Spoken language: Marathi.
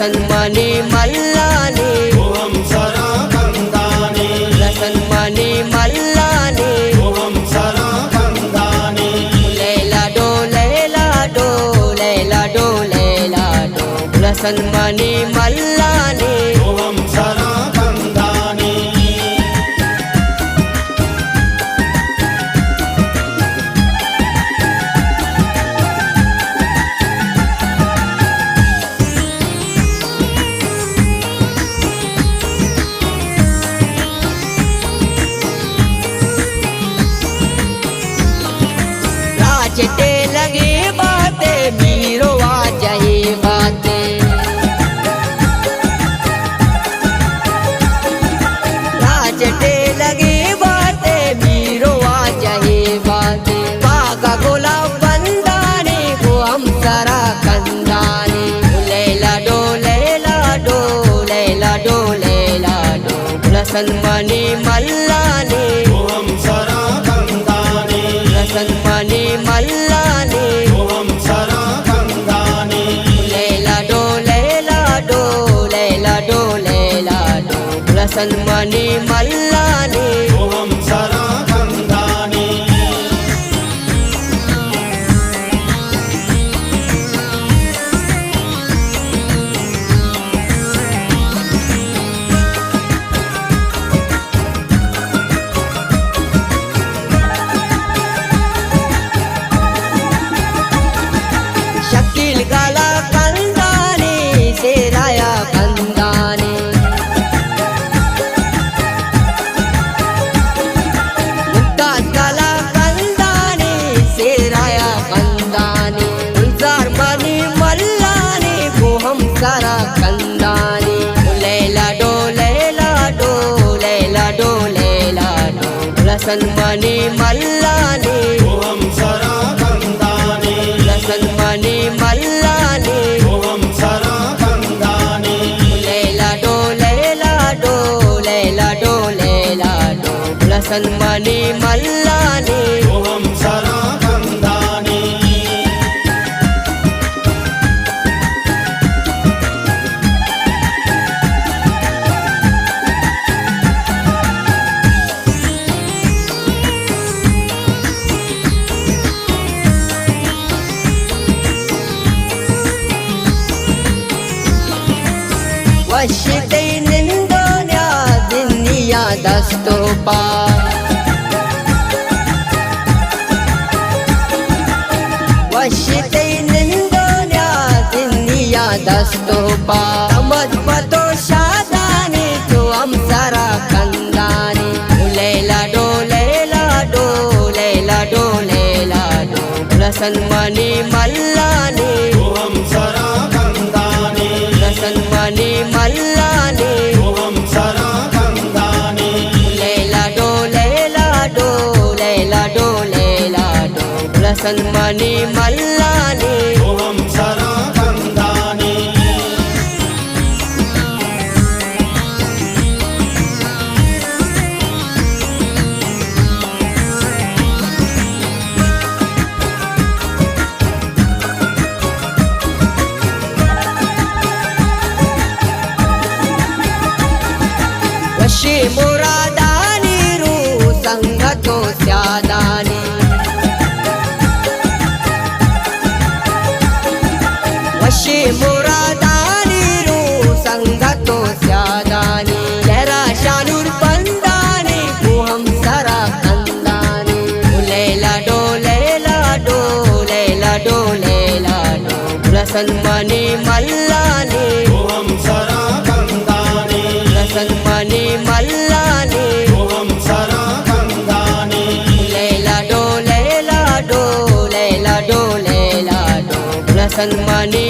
सन्मानी मल्लानी ओम सरा कंदानी सन्मानी मल्लानी ओम सरा कंदानी लैला डो लैला डो लैला डो लैला डो सन्मानी मल्लानी ओम सरा कंदानी राजटे लगे बातें मीरो आ जाए बातें राजटे लगे बातें मीरो आ जाए बातें बागा गोला बंदाने को हम सरा कंदाने लैला डो लैला डो लैला डो लैला डो सन्मानी मल्लानी ओम सरा कंदानी सन्मानी मल्लानी ओम सरा कंदानी लैला डो लैला डो लैला डो लैला डो सन्मानी मल्लानी ओम सरा कंदानी शकील गाला कंदानी सेराया कंदानी मुक्कात गाला कंदानी सेराया कंदानी गुलजार मानी मल्लानी को हम सारा कंदानी लैला डो लैला डो लैला डो लैला डो सन्मानी मल्लानी ओम सरा कंदानी सन्मानी मल्लानी ओम सरा कंदानी लैला डो लैला डो लैला डो लैला डो सन्मानी मल्लानी ओम सरा कंदानी वशिते निंदोन्या दिनिया दस्तोपा वशिते निंदोन्या दिनिया दस्तोपा तमत पतो शादानी तो हम सारा कंदानी लैला डो लैला डो लैला डो लैला डो सन्मानी मल्लानी ओम सरा कंदानी सन्मानी मल्लानी ओम सरा कंदानी लैला डो लैला डो लैला डो लैला डो सन्मानी मल्लानी ओम सरा कंदानी वशी मुरादानी रू संगतो स्यादानी वशी मुरादानी रू संगतो स्यादानी लहरा शानूर बंदानी को हम सारा कंदानी लैला डो लैला डो लैला डो लैला डो सन्मानी मल्लानी ओम सरा कंदानी सन्मानी मल्लानी ओम सरा कंदानी लैला डो लैला डो लैला डो लैला डो सन्मानी